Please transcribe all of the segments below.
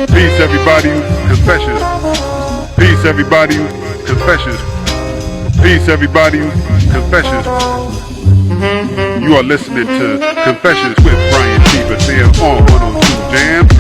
Peace, everybody. Confessions. Peace, everybody. Confessions. Peace, everybody. Confessions. You are listening to Confessions with Brian T. Bethea on 102 Jams.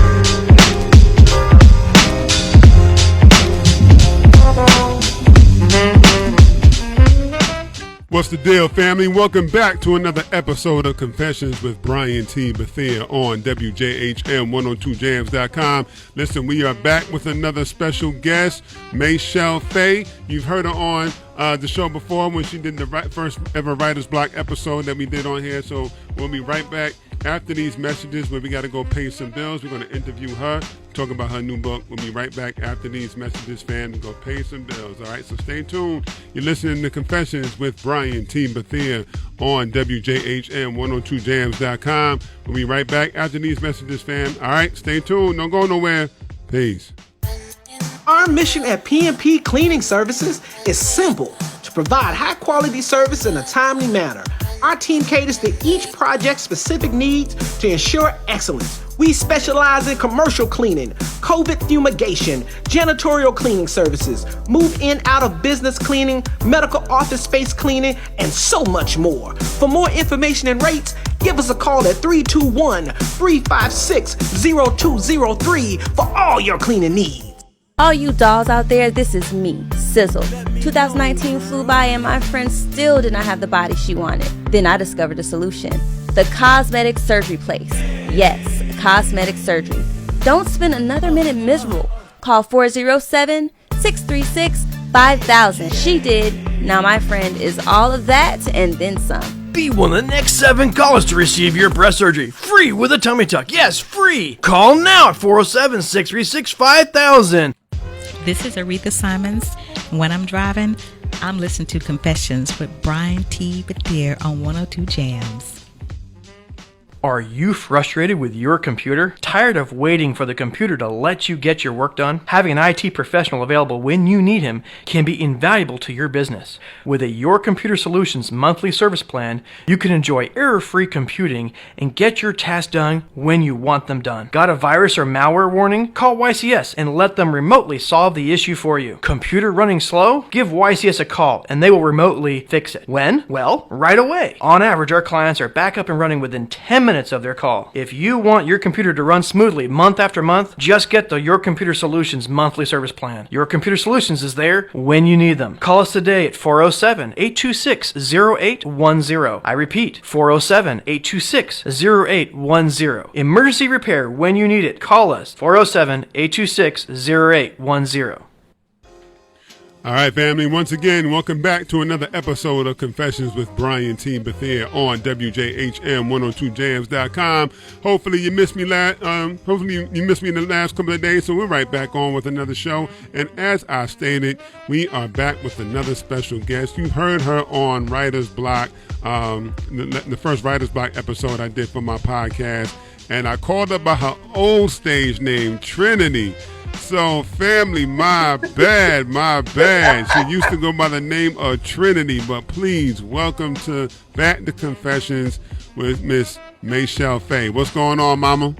What's the deal, family? Welcome back to another episode of Confessions with Brian T. Bethea on WJHM102jams.com. Listen, we are back with another special guest, Michelle Faye. You've heard her on the show before when she did the first ever Writer's Block episode that we did on here. So we'll be right back after these messages where we got to go pay some bills. We're going to interview her, talk about her new book. We'll be right back after these messages, fam, to go pay some bills. All right, so stay tuned. You're listening to Confessions with Brian T. Bethea on WJHM102jams.com. We'll be right back after these messages, fam. All right, stay tuned. Don't go nowhere. Peace. Our mission at P&P Cleaning Services is simple: to provide high-quality service in a timely manner. Our team caters to each project's specific needs to ensure excellence. We specialize in commercial cleaning, COVID fumigation, janitorial cleaning services, move-in out-of-business cleaning, medical office space cleaning, and so much more. For more information and rates, give us a call at 321-356-0203 for all your cleaning needs. All you dolls out there, this is me, Sizzle. 2019 flew by and my friend still did not have the body she wanted. Then I discovered a solution. The cosmetic surgery place. Yes, cosmetic surgery. Don't spend another minute miserable. Call 407-636-5000. She did. Now my friend is all of that and then some. Be one of the next 7 callers to receive your breast surgery. Free with a tummy tuck. Yes, free. Call now at 407-636-5000. This is Aretha Simons. When I'm driving, I'm listening to Confessions with Brian T. Bethea on 102 Jams. Are you frustrated with your computer? Tired of waiting for the computer to let you get your work done? Having an IT professional available when you need him can be invaluable to your business. With a Your Computer Solutions monthly service plan, you can enjoy error-free computing and get your tasks done when you want them done. Got a virus or malware warning? Call YCS and let them remotely solve the issue for you. Computer running slow? Give YCS a call and they will remotely fix it. When? Well, right away. On average, our clients are back up and running within 10 minutes of their call. If you want your computer to run smoothly month after month, just get the Your Computer Solutions monthly service plan. Your Computer Solutions is there when you need them. Call us today at 407-826-0810. I repeat, 407-826-0810. Emergency repair when you need it. Call us, 407-826-0810. All right, family. Once again, welcome back to another episode of Confessions with Brian T. Bethea on WJHM102jams.com. Hopefully you missed me in the last couple of days, so we're right back on with another show. And as I stated, we are back with another special guest. You heard her on Writer's Block, the first Writer's Block episode I did for my podcast, and I called her by her old stage name, Trinity. So, family, my bad. She used to go by the name of Trinity, but please welcome to Back to Confessions with Miss Michelle Faye. What's going on, mama?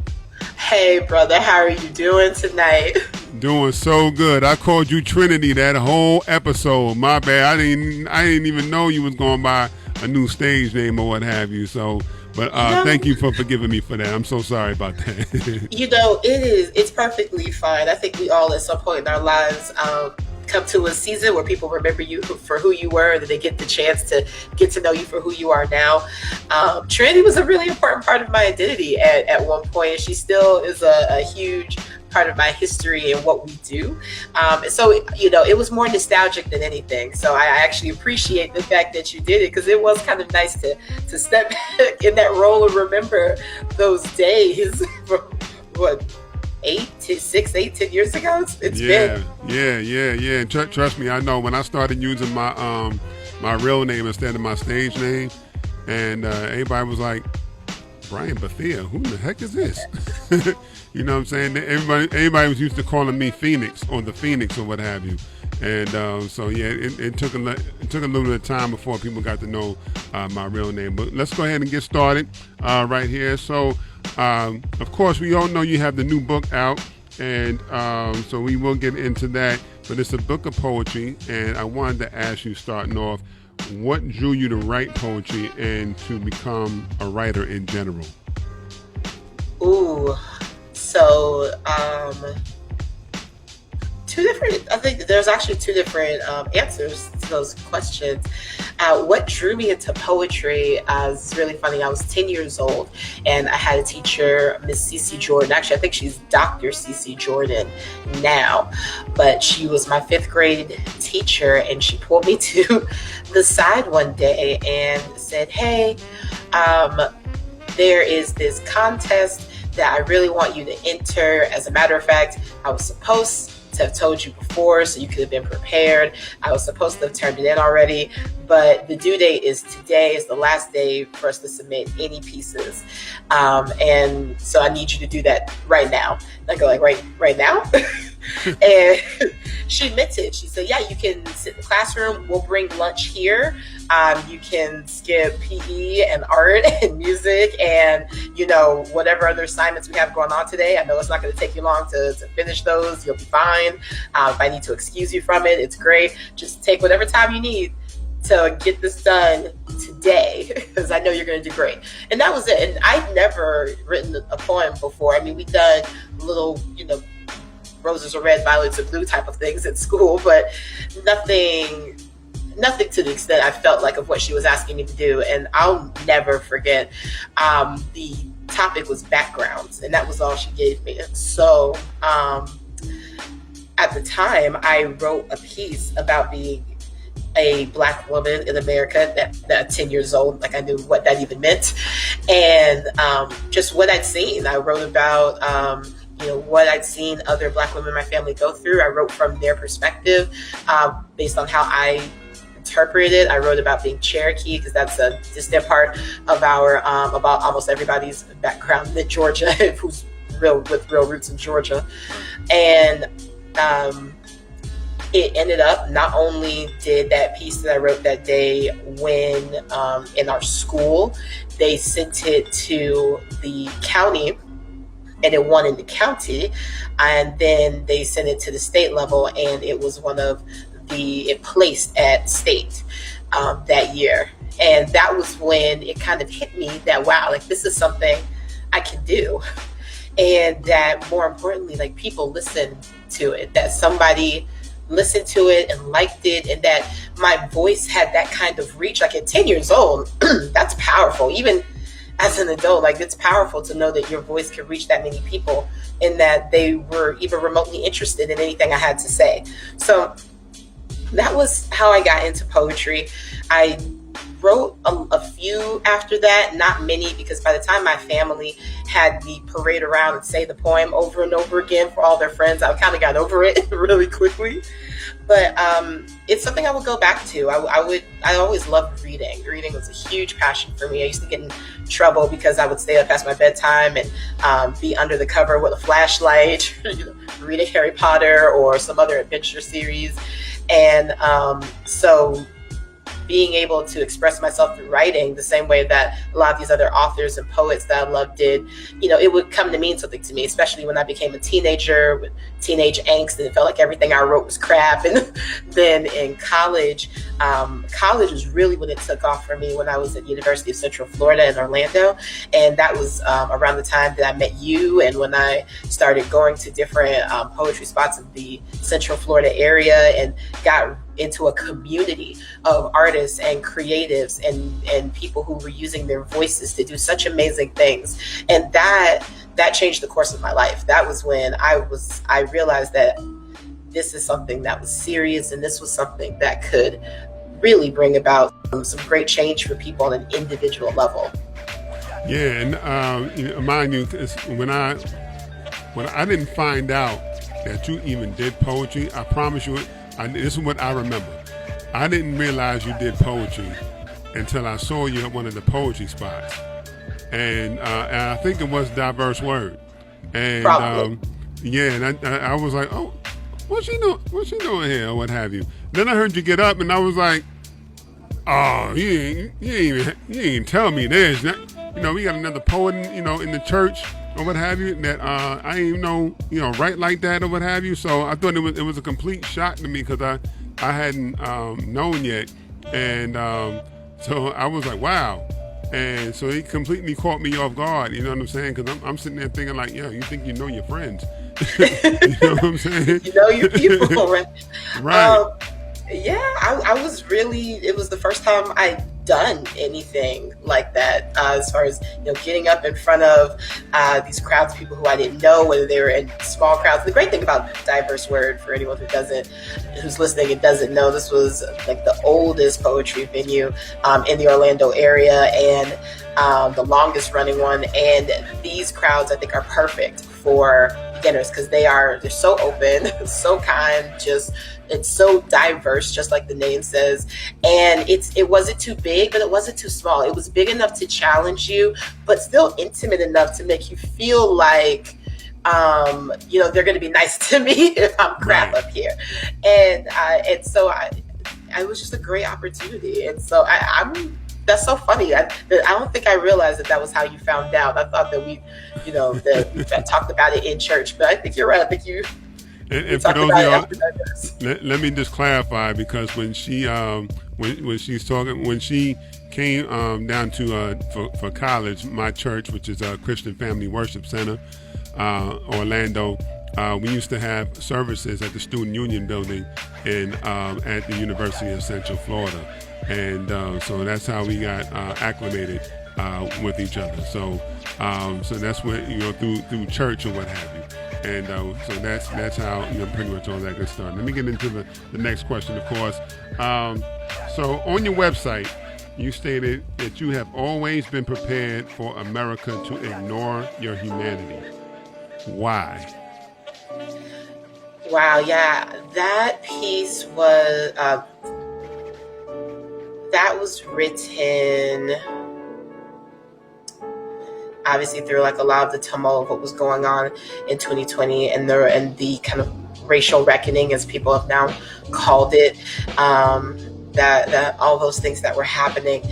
Hey, brother, how are you doing tonight? Doing so good. I called you Trinity that whole episode. My bad. I didn't even know you was going by a new stage name or what have you. So. But thank you for forgiving me for that. I'm so sorry about that. It's perfectly fine. I think we all at some point in our lives come to a season where people remember you for who you were, and then they get the chance to get to know you for who you are now. Trinity was a really important part of my identity at one point, and she still is a huge part of my history and what we do. So, it was more nostalgic than anything. So I actually appreciate the fact that you did it, because it was kind of nice to step back in that role and remember those days. What, 10 years ago? It's been. Yeah. Trust me, I know. When I started using my real name instead of my stage name, and everybody was like, Brian Bethea, who the heck is this? You know what I'm saying? Everybody was used to calling me Phoenix or the Phoenix or what have you. And so yeah, it took a little bit of time before people got to know my real name. But let's go ahead and get started right here. So of course, we all know you have the new book out, And so we will get into that. But it's a book of poetry, and I wanted to ask you, starting off, what drew you to write poetry and to become a writer in general? Ooh, so I think there's actually two different answers to those questions. What drew me into poetry is really funny. I was 10 years old and I had a teacher, Miss CC Jordan. Actually, I think she's Dr. CC Jordan now, but she was my 5th grade teacher, and she pulled me to the side one day and said, hey, there is this contest that I really want you to enter. As a matter of fact, I was supposed to have told you before so you could have been prepared. I was supposed to have turned it in already, but the due date is today. It's the last day for us to submit any pieces. And so I need you to do that right now. And I go like, right now? And she meant it. She said, yeah, you can sit in the classroom. We'll bring lunch here. You can skip PE and art and music and, whatever other assignments we have going on today. I know it's not going to take you long to finish those. You'll be fine. If I need to excuse you from it, it's great. Just take whatever time you need to get this done today, because I know you're going to do great. And that was it. And I'd never written a poem before. I mean, we've done little, roses are red, violets are blue type of things at school, but nothing to the extent I felt like of what she was asking me to do. And I'll never forget, the topic was backgrounds, and that was all she gave me. So at the time, I wrote a piece about being a Black woman in America that 10 years old, like I knew what that even meant. And just what I'd seen. I wrote about what I'd seen other Black women in my family go through. I wrote from their perspective, based on how I interpreted it. I wrote about being Cherokee, because that's a distant part of our, about almost everybody's background in Georgia, who's with real roots in Georgia. And it ended up, not only did that piece that I wrote that day win in our school, they sent it to the county, and it won in the county, and then they sent it to the state level, and it was it placed at state that year. And that was when it kind of hit me that, wow, like this is something I can do. And that more importantly, like people listened to it, that somebody listened to it and liked it, and that my voice had that kind of reach. Like at 10 years old, that's powerful. Even as an adult, like it's powerful to know that your voice can reach that many people and that they were even remotely interested in anything I had to say. So that was how I got into poetry. I wrote a few after that, not many, because by the time my family had me parade around and say the poem over and over again for all their friends, I kind of got over it really quickly. But it's something I would go back to. I always loved reading. Reading was a huge passion for me. I used to get in trouble because I would stay up past my bedtime and be under the cover with a flashlight, reading Harry Potter or some other adventure series. And so being able to express myself through writing the same way that a lot of these other authors and poets that I love did, it would come to mean something to me, especially when I became a teenager with teenage angst and it felt like everything I wrote was crap. And then in college was really when it took off for me, when I was at the University of Central Florida in Orlando. And that was around the time that I met you, and when I started going to different poetry spots in the Central Florida area and got into a community of artists and creatives and people who were using their voices to do such amazing things. And that changed the course of my life. That was when I realized that this is something that was serious, and this was something that could really bring about some great change for people on an individual level. Yeah, and mind you, when I didn't find out that you even did poetry, I promise you, this is what I remember. I didn't realize you did poetry until I saw you at one of the poetry spots. And I think it was Diverse Word. And and I was like, oh, what's she doing here, or what have you. Then I heard you get up, and I was like, oh, you ain't tell me this. we got another poet, in the church or what have you that I didn't even know, write like that or what have you. So I thought it was a complete shock to me because I hadn't known yet, and so I was like, wow. And so it completely caught me off guard. You know what I'm saying? Because I'm sitting there thinking like, you think you know your friends. You know what I'm saying? You know your people, right? Right. Yeah, I was really, it was the first time I'd done anything like that, as far as, getting up in front of these crowds of people who I didn't know, whether they were in small crowds. The great thing about Diverse Word, for anyone who's listening and doesn't know, this was like the oldest poetry venue in the Orlando area, and the longest running one. And these crowds, I think, are perfect for beginners because they're so open, so kind, it's so diverse, just like the name says. And it wasn't too big, but it wasn't too small. It was big enough to challenge you, but still intimate enough to make you feel like, they're going to be nice to me if I'm crap up here. And so it was just a great opportunity. And so that's so funny. I don't think I realized that was how you found out. I thought that we talked about it in church, but I think you're right. I think you. And for those of y'all, let me just clarify, because when she when she came down to for college, my church, which is a Christian Family Worship Center, Orlando, we used to have services at the Student Union building at the University of Central Florida, and so that's how we got acclimated with each other. So that's when through church or what have you. And so that's how pretty much all that gets started. Let me get into the next question, of course. So on your website, you stated that you have always been prepared for America to ignore your humanity. Why? Wow, yeah, that piece was written obviously through like a lot of the tumult of what was going on in 2020 and the kind of racial reckoning, as people have now called it, that all those things that were happening.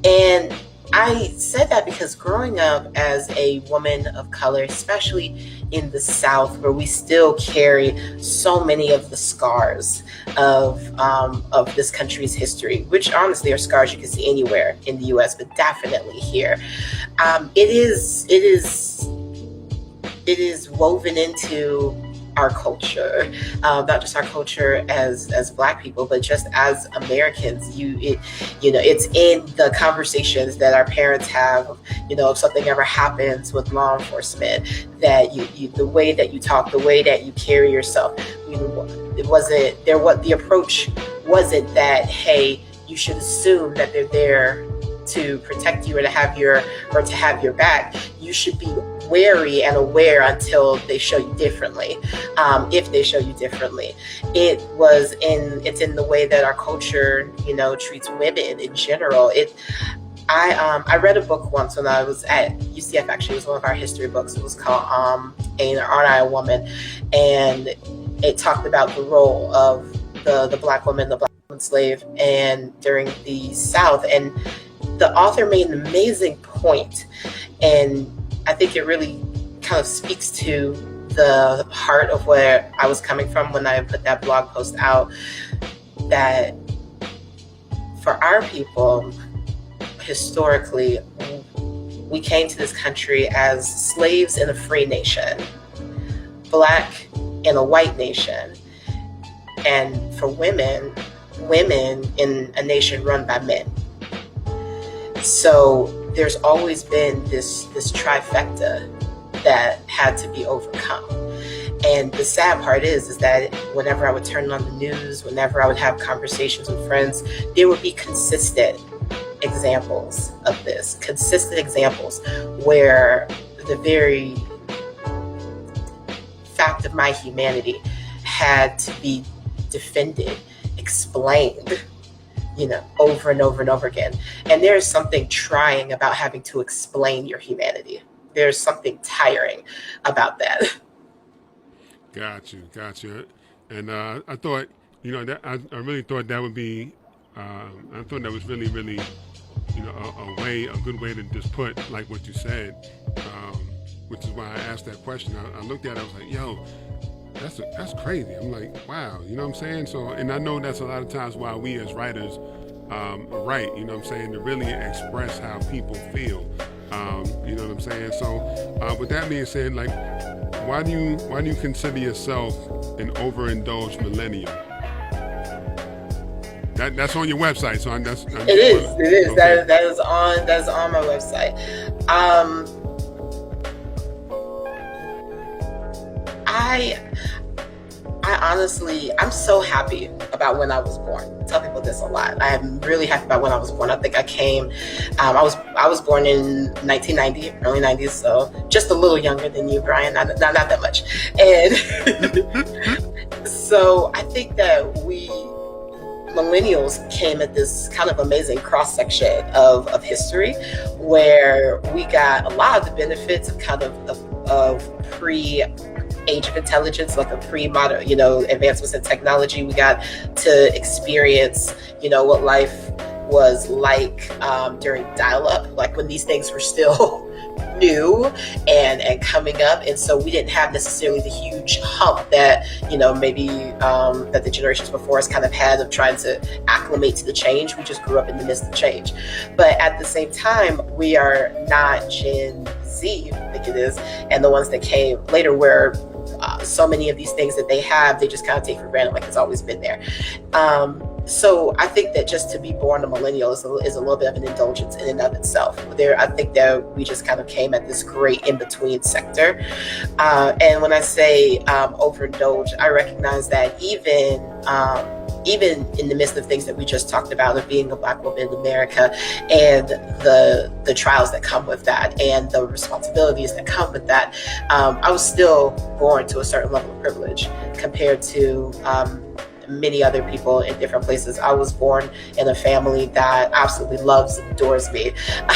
And I said that because growing up as a woman of color, especially in the South, where we still carry so many of the scars of this country's history, which honestly are scars you can see anywhere in the U.S., but definitely here. It is woven into our culture, not just our culture as Black people, but just as Americans. It's in the conversations that our parents have. If something ever happens with law enforcement, that the way that you talk, the way that you carry yourself, the approach wasn't that, hey, you should assume that they're there to protect you or to have your back. You should be wary and aware until they show you differently. If they show you differently, it's in the way that our culture, treats women in general. I read a book once when I was at UCF. Actually, it was one of our history books. It was called Aren't I a Woman? And it talked about the role of the Black woman, the Black woman slave, and during the South. And the author made an amazing point, and I think it really kind of speaks to the heart of where I was coming from when I put that blog post out, that for our people, historically, we came to this country as slaves in a free nation, Black in a white nation, and for women in a nation run by men. So there's always been this trifecta that had to be overcome. And the sad part is that whenever I would turn on the news, whenever I would have conversations with friends, there would be consistent examples of this, consistent examples where the very fact of my humanity had to be defended, explained, over and over and over again. And there is something trying about having to explain your humanity. There's something tiring about that. Got you. And I thought, that I really thought that would be, I thought that was really, really a good way to just put like what you said, which is why I asked that question. I looked at it, I was like, yo, that's crazy. I'm like, wow, you know what I'm saying? So, and I know that's a lot of times why we as writers write, you know what I'm saying, to really express how people feel. You know what I'm saying? So, with that being said, like, why do you consider yourself an overindulged millennial? That's on your website, so it is. Okay. That is on my website. I honestly, I'm so happy about when I was born. I tell people this a lot. I am really happy about when I was born. I think I came, I was born in 1990, early 90s, so just a little younger than you, Brian, not that much. And so I think that we millennials came at this kind of amazing cross-section of history where we got a lot of the benefits of kind of pre-age of intelligence, like a pre-modern, advancements in technology. We got to experience, what life was like during dial-up, like when these things were still new and coming up. And so we didn't have necessarily the huge hump that, maybe that the generations before us kind of had of trying to acclimate to the change. We just grew up in the midst of change. But at the same time, we are not Gen Z, I think it is, and the ones that came later where so many of these things that they have, they just kind of take for granted, like it's always been there. So I think that just to be born a millennial is a little bit of an indulgence in and of itself. I think that we just kind of came at this great in-between sector. And when I say overindulge, I recognize that even in the midst of things that we just talked about, of being a Black woman in America and the trials that come with that and the responsibilities that come with that, I was still born to a certain level of privilege compared to many other people in different places. I was born in a family that absolutely loves and adores me.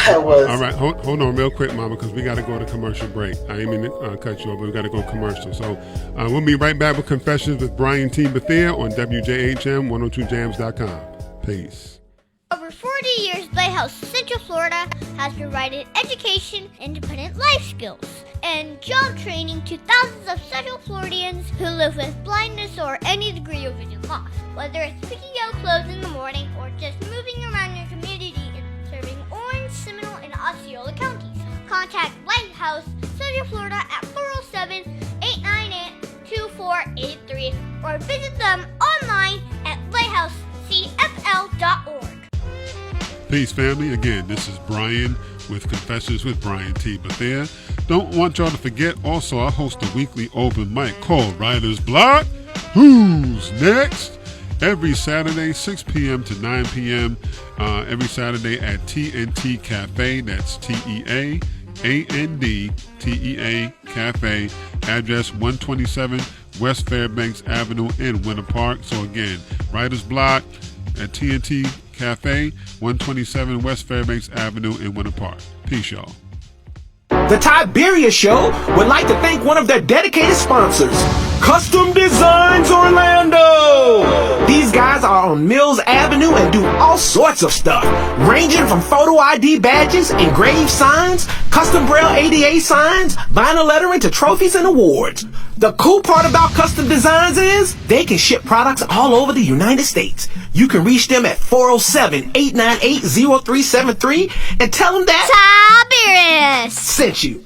All right, hold on real quick, Mama, because we got to go to commercial break. I didn't mean to cut you off, but we got to go commercial. So we'll be right back with Confessions with Brian T. Bethea on WJHM 102jams.com. Peace. Over 40 years, Lighthouse Central Florida has provided education, independent life skills, and job training to thousands of Central Floridians who live with blindness or any degree of vision loss. Whether it's picking out clothes in the morning or just moving around your community and serving Orange, Seminole, and Osceola counties, contact Lighthouse Central Florida at 407-898-2483 or visit them online at lighthousecfl.org. Peace, family. Again, this is Brian with Confessions with Brian T. Bethea. Don't want y'all to forget, also, I host a weekly open mic called Writer's Block. Who's next? Every Saturday, 6 p.m. to 9 p.m. Every Saturday at TNT Cafe. That's TEANDTEA Cafe. Address 127 West Fairbanks Avenue in Winter Park. So again, Writer's Block at TNT Cafe, 127 West Fairbanks Avenue in Winter Park. Peace, y'all. The Tiberia Show would like to thank one of their dedicated sponsors, Custom Designs Orlando. These guys are on Mills Avenue and do all sorts of stuff, ranging from photo ID badges, engraved signs, custom braille ADA signs, vinyl lettering to trophies and awards. The cool part about Custom Designs is they can ship products all over the United States. You can reach them at 407-898-0373 and tell them that Tiberius sent you.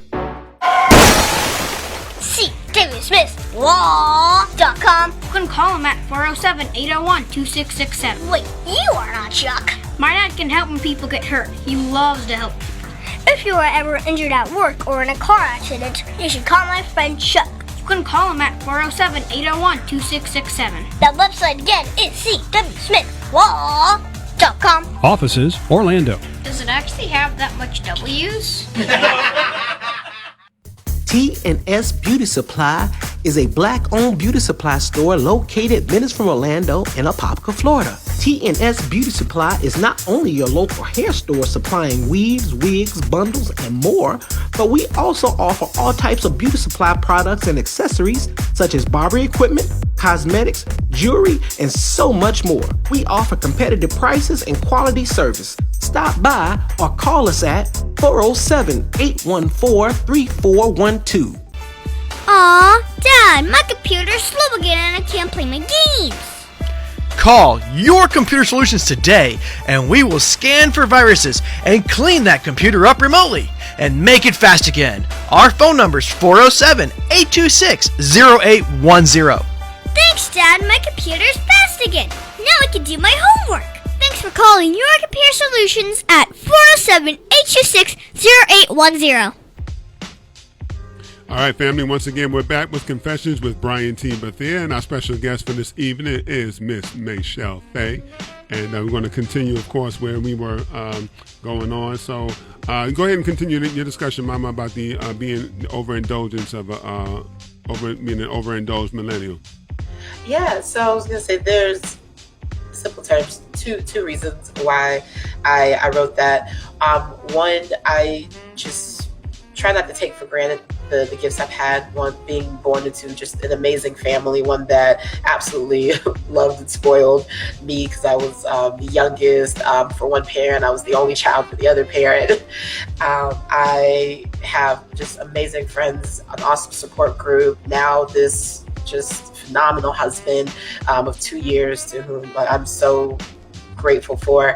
See David Smith Law.com. You can call him at 407-801-2667. Wait, you are not Chuck. My dad can help when people get hurt. He loves to help people. If you are ever injured at work or in a car accident, you should call my friend Chuck. You can call him at 407-801-2667. That website again is cwsmithlaw.com. Offices, Orlando. Does it actually have that much W's? T&S Beauty Supply is a Black-owned beauty supply store located minutes from Orlando in Apopka, Florida. T&S Beauty Supply is not only your local hair store supplying weaves, wigs, bundles, and more, but we also offer all types of beauty supply products and accessories such as barber equipment, cosmetics, jewelry, and so much more. We offer competitive prices and quality service. Stop by or call us at 407-814-3412. Aw, Dad, my computer's slow again and I can't play my games. Call Your Computer Solutions today, and we will scan for viruses and clean that computer up remotely and make it fast again. Our phone number is 407-826-0810. Thanks, Dad. My computer's fast again. Now I can do my homework. Thanks for calling Your Computer Solutions at 407-826-0810. All right, family, once again, we're back with Confessions with Brian T. Bethea, and our special guest for this evening is Miss Michelle Faye. And we're going to continue, of course, where we were going on. So go ahead and continue your discussion, Mama, about the being overindulgence of being an overindulged millennial. Yeah, so I was going to say there's simple terms, two reasons why I wrote that. One, I just try not to take for granted the gifts I've had. One, being born into just an amazing family, one that absolutely loved and spoiled me because I was the youngest for one parent. I was the only child for the other parent. I have just amazing friends, an awesome support group. Now this just phenomenal husband of 2 years to whom I'm so grateful for.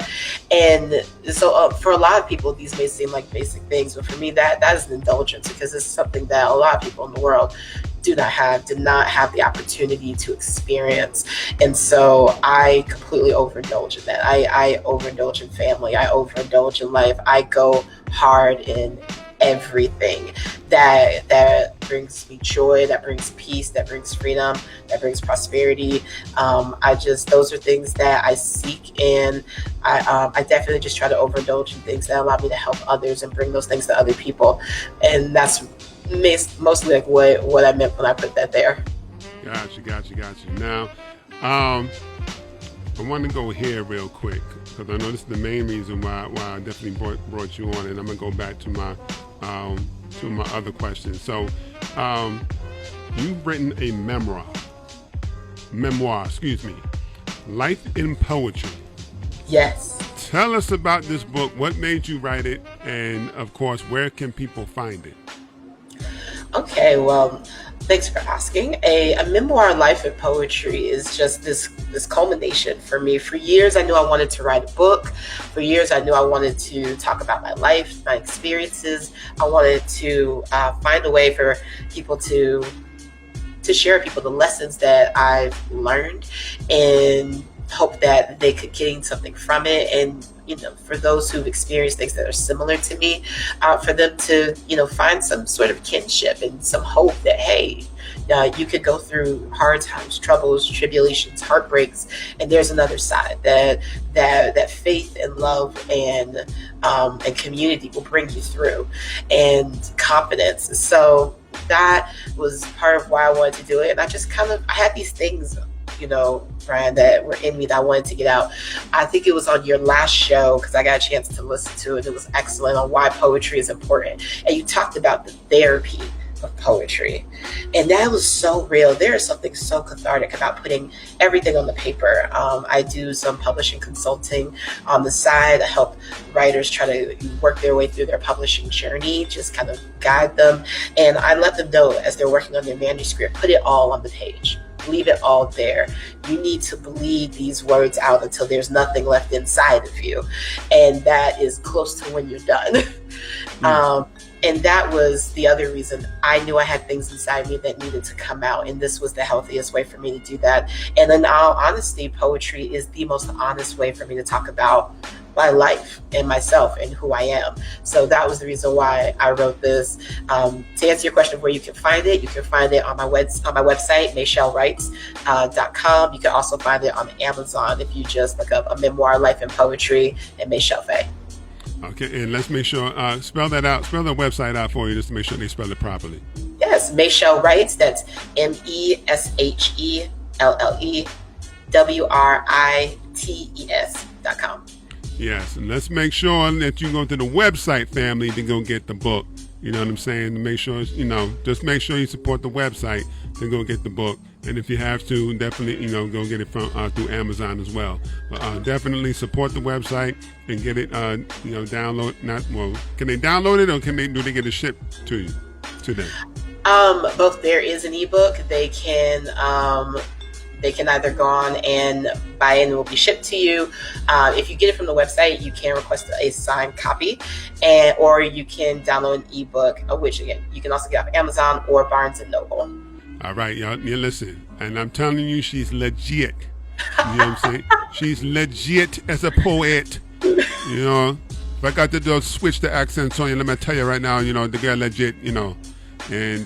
And so for a lot of people, these may seem like basic things, but for me, that is an indulgence because it's something that a lot of people in the world did not have the opportunity to experience. And so I completely overindulge in that. I overindulge in family. I overindulge in life. I go hard in everything that brings me joy, that brings peace, that brings freedom, that brings prosperity. Those are things that I seek, and I definitely just try to overindulge in things that allow me to help others and bring those things to other people. And that's mostly like what I meant when I put that there. Gotcha. Now, I want to go here real quick because I know this is the main reason why I definitely brought you on, and I'm gonna go back to my other questions. So, you've written a memoir, Life in Poetry. Yes. Tell us about this book. What made you write it, and of course, where can people find it? Okay, well, thanks for asking. A memoir, Life in Poetry, is just this culmination for me. For years, I knew I wanted to write a book. For years, I knew I wanted to talk about my life, my experiences. I wanted to find a way for people to share with people the lessons that I've learned and hope that they could gain something from it. And for those who've experienced things that are similar to me, for them to, find some sort of kinship and some hope that, hey, you could go through hard times, troubles, tribulations, heartbreaks, and there's another side that faith and love and community will bring you through, and confidence. So that was part of why I wanted to do it. And I had these things, Brian, that were in me that I wanted to get out. I think it was on your last show, because I got a chance to listen to it. It was excellent on why poetry is important. And you talked about the therapy of poetry. And that was so real. There is something so cathartic about putting everything on the paper. I do some publishing consulting on the side. I help writers try to work their way through their publishing journey, just kind of guide them. And I let them know as they're working on their manuscript, put it all on the page. Leave it all there. You need to bleed these words out until there's nothing left inside of you. And that is close to when you're done. And that was the other reason. I knew I had things inside me that needed to come out, and this was the healthiest way for me to do that. And in all honesty, poetry is the most honest way for me to talk about my life and myself and who I am. So that was the reason why I wrote this. To answer your question of where you can find it, you can find it on my website, MichelleWrites.com. You can also find it on Amazon if you just look up a memoir, Life in Poetry, and Michelle Faye. Okay, and let's make sure, spell the website out for you just to make sure they spell it properly. Yes, Michelle Writes, that's MESHELLEWRITES.com. Yes, and let's make sure that you go to the website, family, to go get the book. You know what I'm saying? To make sure, just make sure you support the website to go get the book. And if you have to, definitely, go get it from through Amazon as well. But definitely support the website and get it, download. Can they download it, or do they get it shipped to them? Both. There is an ebook. They can either go on and buy it and it will be shipped to you. If you get it from the website, you can request a signed copy, or you can download an ebook, which again, you can also get off Amazon or Barnes & Noble. All right, y'all. You listen, and I'm telling you, she's legit. You know what I'm saying? She's legit as a poet. If I got to switch the accents on you, let me tell you right now, the girl legit, And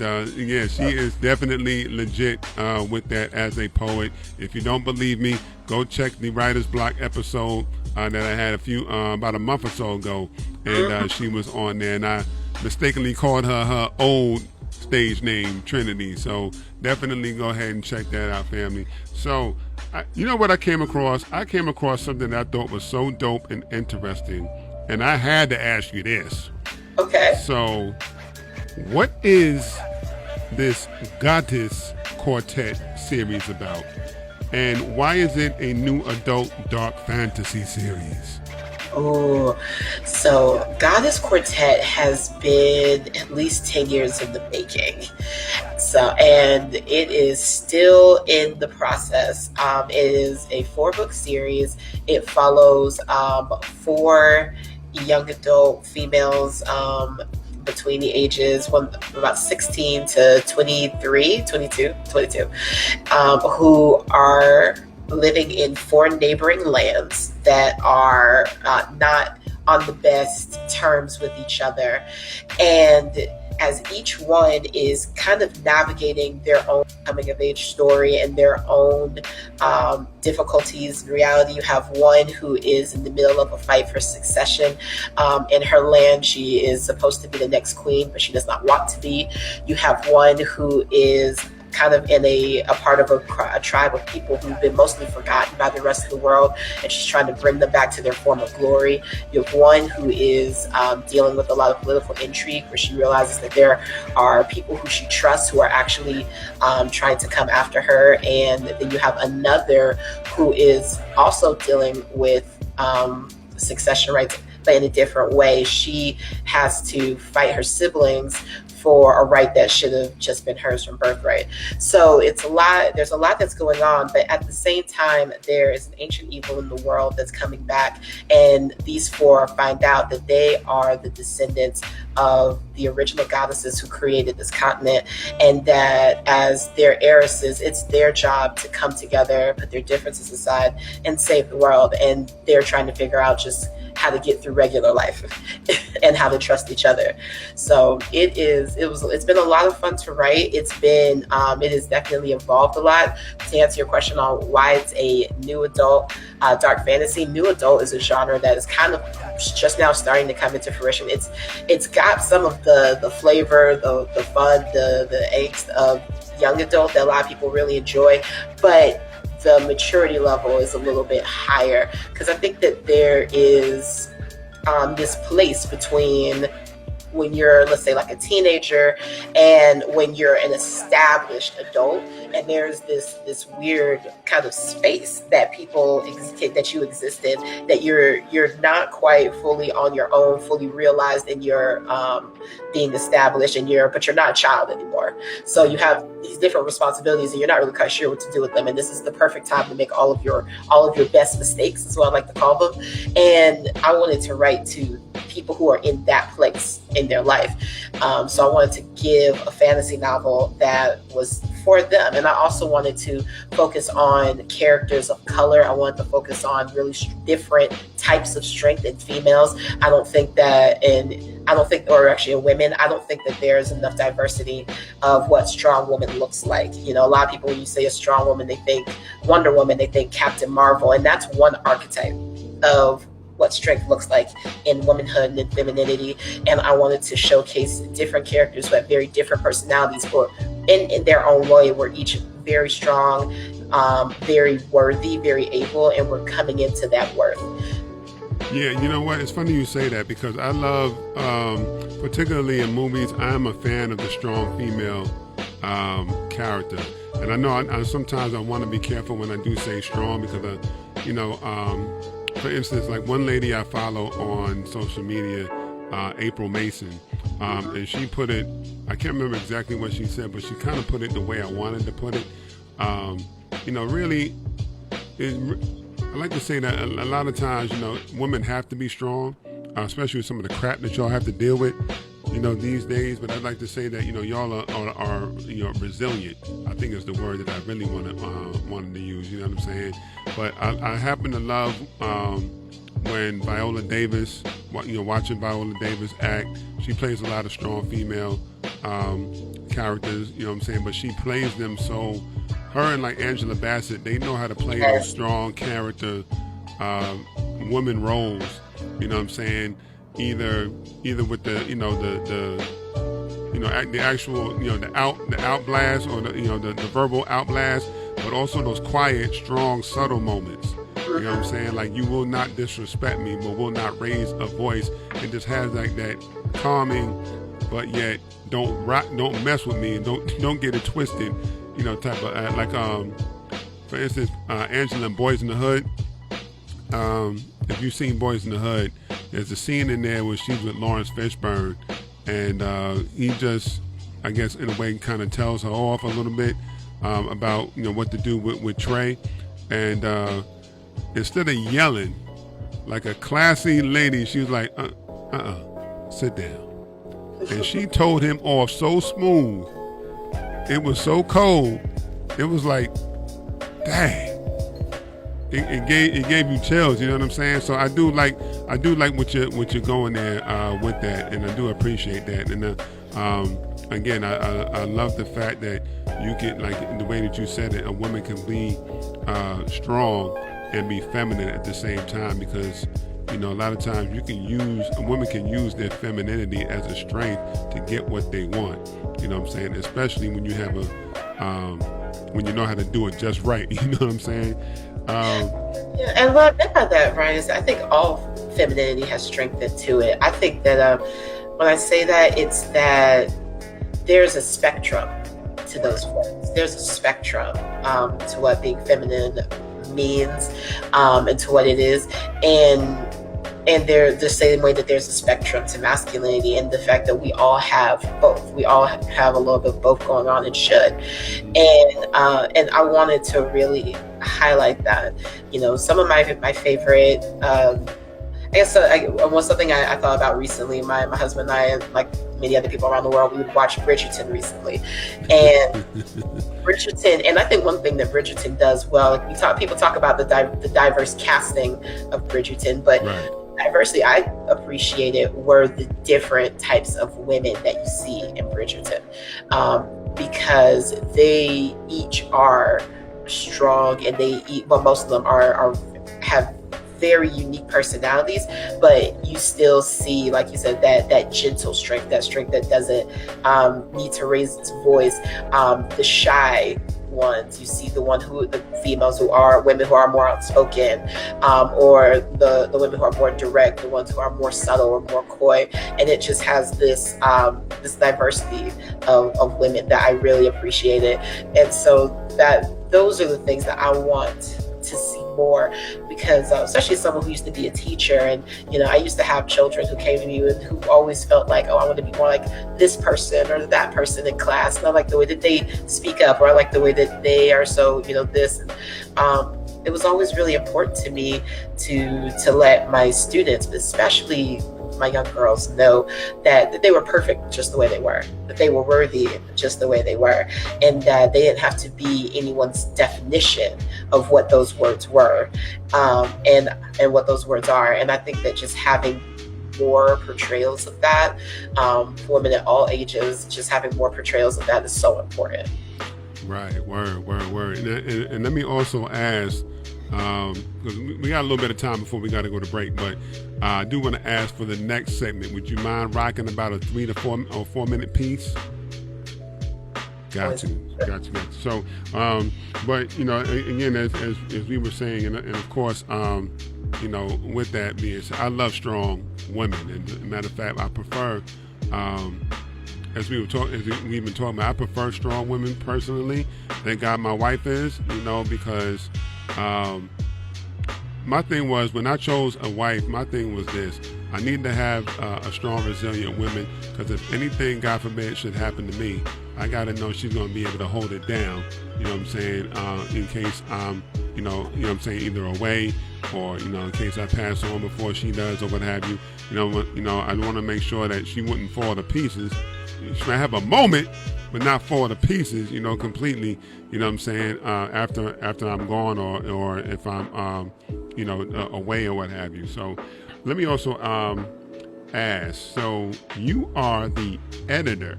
she is definitely legit with that as a poet. If you don't believe me, go check the Writer's Block episode that I had about a month or so ago, and she was on there, and I mistakenly called her old stage name, Trinity. So definitely go ahead and check that out, family. So you know what I came across? I came across something that I thought was so dope and interesting, and I had to ask you this. Okay. So what is this Goddess Quartet series about? And why is it a new adult dark fantasy series? Oh, so Goddess Quartet has been at least 10 years in the making. And it is still in the process. It is a 4-book series. It follows 4 young adult females between the ages about 16 to 22, who are living in 4 neighboring lands that are not on the best terms with each other. And as each one is kind of navigating their own coming of age story and their own difficulties in reality, you have one who is in the middle of a fight for succession. In her land, she is supposed to be the next queen, but she does not want to be. You have one who is kind of in a part of a tribe of people who've been mostly forgotten by the rest of the world, and she's trying to bring them back to their former glory. You have one who is dealing with a lot of political intrigue, where she realizes that there are people who she trusts who are actually trying to come after her. And then you have another who is also dealing with succession rights, but in a different way. She has to fight her siblings for a right that should have just been hers from birthright. So it's a lot. There's a lot that's going on, but at the same time, there is an ancient evil in the world that's coming back, and these 4 find out that they are the descendants of the original goddesses who created this continent, and that as their heiresses, it's their job to come together, put their differences aside, and save the world. And they're trying to figure out just how to get through regular life and how to trust each other. So it's been a lot of fun to write. It has definitely evolved a lot. To answer your question on why it's a new adult dark fantasy, new adult is a genre that is kind of just now starting to come into fruition. It's got some of the flavor, the fun, the angst of young adult that a lot of people really enjoy, but the maturity level is a little bit higher, because I think that there is this place between when you're, let's say, like a teenager and when you're an established adult, and there's this weird kind of space that that you exist in, that you're not quite fully on your own, fully realized in your being established, but you're not a child anymore. So you have these different responsibilities, and you're not really quite sure what to do with them. And this is the perfect time to make all of your best mistakes, is what I like to call them. And I wanted to write to people who are in that place in their life. So I wanted to give a fantasy novel that was for them. And I also wanted to focus on characters of color. I wanted to focus on really different types of strength in females. Or actually in women, I don't think that there's enough diversity of what strong woman looks like. A lot of people, when you say a strong woman, they think Wonder Woman, they think Captain Marvel, and that's one archetype of what strength looks like in womanhood and femininity. And I wanted to showcase different characters who have very different personalities, or in their own way, we're each very strong, very worthy, very able, and we're coming into that worth. Yeah, you know what? It's funny you say that, because I love, particularly in movies, I'm a fan of the strong female character. And I know I sometimes I want to be careful when I do say strong because, for instance, like one lady I follow on social media, April Mason, and she put it, I can't remember exactly what she said, but she kind of put it the way I wanted to put it. Really, I like to say that a lot of times, women have to be strong, especially with some of the crap that y'all have to deal with, these days. But I'd like to say that, y'all are resilient. I think is the word that I really wanted to use. You know what I'm saying? But I happen to love when Viola Davis, watching Viola Davis act. She plays a lot of strong female characters. You know what I'm saying? But she plays them so. Her and like Angela Bassett, they know how to play those strong character woman roles. You know what I'm saying? Either with the the actual the outblast or the verbal outblast, but also those quiet, strong, subtle moments. You know what I'm saying? Like, you will not disrespect me, but will not raise a voice, and just has like that calming, but yet don't mess with me, and don't get it twisted. Type of for instance, Angela in Boys in the Hood. If you've seen Boys in the Hood, there's a scene in there where she's with Lawrence Fishburne, and he just, I guess, in a way, kind of tells her off a little bit about what to do with Trey, and instead of yelling like a classy lady, she was like, sit down, and she told him off so smooth. It was so cold. It was like, dang. It gave you chills. You know what I'm saying? So I do like what you're going there with that, and I do appreciate that. And again, I love the fact that you get, like the way that you said it, a woman can be strong and be feminine at the same time, because a lot of times a woman can use their femininity as a strength to get what they want. You know what I'm saying? Especially when you have when you know how to do it just right. You know what I'm saying? And what I meant by that, Ryan, is I think all femininity has strength into it. I think that when I say that, it's that there's a spectrum to those words. There's a spectrum to what being feminine means, and to what it is, and they're the same way that there's a spectrum to masculinity, and the fact that we all have both. We all have a little bit of both going on, and should. And I wanted to really highlight that. Some of my favorite, I guess something I thought about recently. My husband and I, and like many other people around the world, we would watch Bridgerton recently, and Bridgerton. And I think one thing that Bridgerton does well, like people talk about the diverse casting of Bridgerton, but right. Diversity I appreciated were the different types of women that you see in Bridgerton, because they each are strong, and most of them have very unique personalities, but you still see, like you said, that gentle strength, that strength that doesn't need to raise its voice. The shy ones, you see the females who are women who are more outspoken, or the women who are more direct, the ones who are more subtle or more coy, and it just has this diversity of women that I really appreciated. And so those are the things that I want to see more, because especially someone who used to be a teacher, and I used to have children who came to me and who always felt like, I want to be more like this person or that person in class, and I like the way that they speak up, or I like the way that they are so this. And it was always really important to me to let my students, especially my young girls, know that they were perfect just the way they were, that they were worthy just the way they were, and that they didn't have to be anyone's definition of what those words were, and what those words are. And I think that just having more portrayals of that, for women at all ages, just having more portrayals of that is so important. Right, word. And let me also ask, because we got a little bit of time before we got to go to break, but I do want to ask for the next segment. Would you mind rocking about a 3 to 4 minute piece? Got you. So, but again, as we were saying, and of course, with that being said, I love strong women, and as a matter of fact, I prefer as we've been talking about, I prefer strong women personally. Thank God my wife is, because my thing was, when I chose a wife, my thing was this: I need to have a strong, resilient woman, because if anything, God forbid, should happen to me, I got to know she's going to be able to hold it down. You know what I'm saying? In case I'm, either away or in case I pass on before she does or what have you. I want to make sure that she wouldn't fall to pieces. She might have a moment, but not fall to pieces, completely. You know what I'm saying? After I'm gone or if I'm, away or what have you. So let me also ask. So you are the editor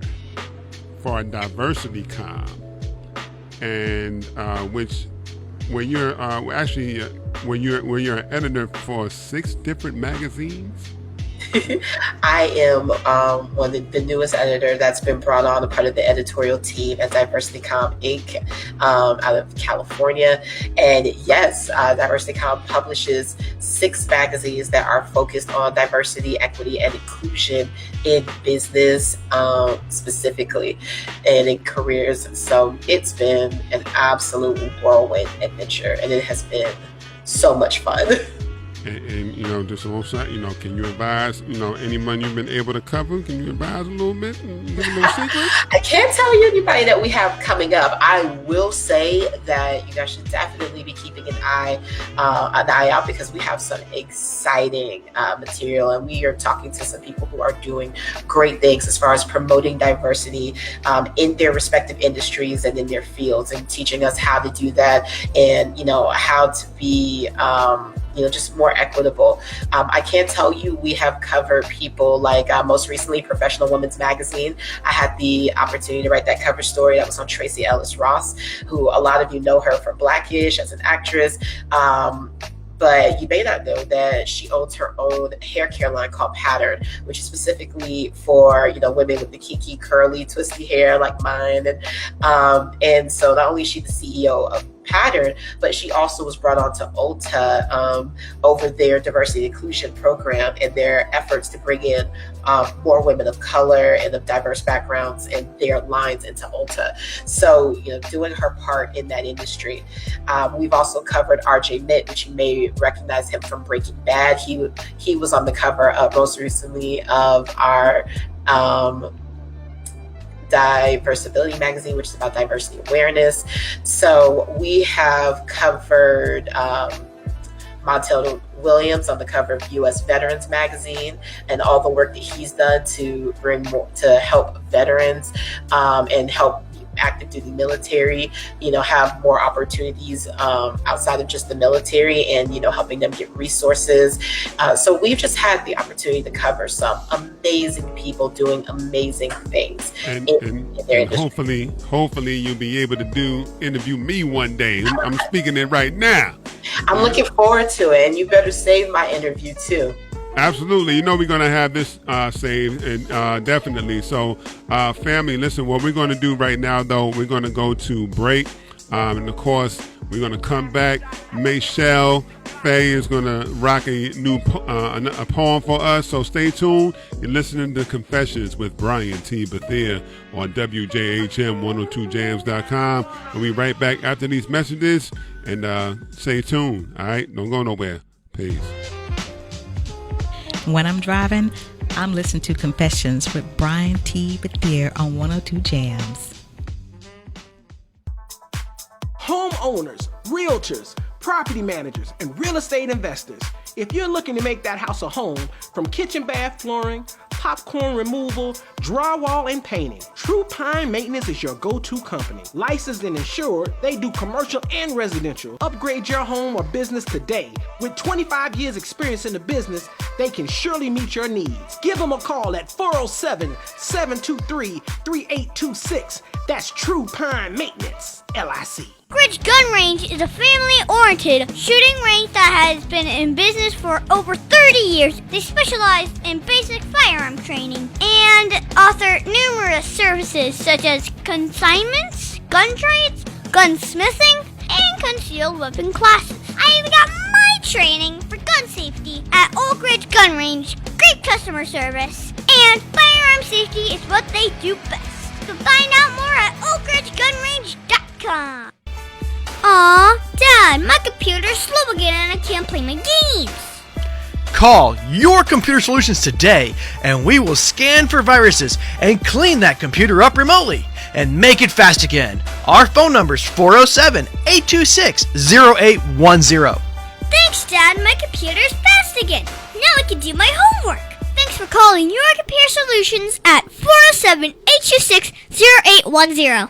for DiversityCom, and where you're an editor for 6 different magazines. I am one of the newest editor that's been brought on, a part of the editorial team at DiversityCom Inc. Out of California. And yes, DiversityCom publishes 6 magazines that are focused on diversity, equity, and inclusion in business specifically, and in careers. So it's been an absolute whirlwind adventure, and it has been so much fun. And just alongside, can you advise, any money you've been able to cover? Can you advise a little bit and give a little secret? I can't tell you anybody that we have coming up. I will say that you guys should definitely be keeping an eye out, because we have some exciting material, and we are talking to some people who are doing great things as far as promoting diversity in their respective industries and in their fields, and teaching us how to do that, and how to be just more equitable. I can't tell you, we have covered people like most recently Professional Women's Magazine. I had the opportunity to write that cover story that was on Tracy Ellis Ross, who a lot of you know her from Blackish as an actress. But you may not know that she owns her own hair care line called Pattern, which is specifically for women with the kinky, curly, twisty hair like mine. And so not only is she the CEO of Pattern, but she also was brought on to Ulta over their diversity and inclusion program and their efforts to bring in more women of color and of diverse backgrounds and their lines into Ulta. So, doing her part in that industry. We've also covered RJ Mitt, which you may recognize him from Breaking Bad. He was on the cover most recently of our Diversibility magazine, which is about diversity awareness. So we have covered Montel Williams on the cover of U.S. Veterans magazine, and all the work that he's done to bring more, to help veterans and help active duty military, have more opportunities outside of just the military, and helping them get resources. So we've just had the opportunity to cover some amazing people doing amazing things in their industry. Hopefully you'll be able to interview me one day. I'm speaking it right now. I'm looking forward to it, and you better save my interview too. Absolutely. We're going to have this saved, and definitely. So, family, listen, what we're going to do right now, though, we're going to go to break. And, of course, we're going to come back. Michelle Faye is going to rock a new a poem for us. So stay tuned. You're listening to Confessions with Brian T. Bethea on WJHM102jams.com. We'll be right back after these messages. And stay tuned. All right? Don't go nowhere. Peace. When I'm driving, I'm listening to Confessions with Brian T. Bethea on 102 Jams. Homeowners, realtors, property managers, and real estate investors. If you're looking to make that house a home, from kitchen bath flooring, popcorn removal, drywall, and painting, True Pine Maintenance is your go-to company. Licensed and insured, they do commercial and residential. Upgrade your home or business today. With 25 years experience in the business, they can surely meet your needs. Give them a call at 407-723-3826. That's True Pine Maintenance, LIC. Ridge Gun Range is a family-oriented shooting range that has been in business for over 30 years. They specialize in basic firearm training and offer numerous services such as consignments, gun trades, gunsmithing, and concealed weapon classes. I even got my training for gun safety at Oak Ridge Gun Range. Great customer service and firearm firearm safety is what they do best. You can find out more at oakridgegunrange.com. Aw, Dad, my computer's slow again and I can't play my games. Call Your Computer Solutions today and we will scan for viruses and clean that computer up remotely and make it fast again. Our phone number is 407-826-0810. Thanks, Dad. My computer's fast again. Now I can do my homework. Thanks for calling Your Computer Solutions at 407-826-0810.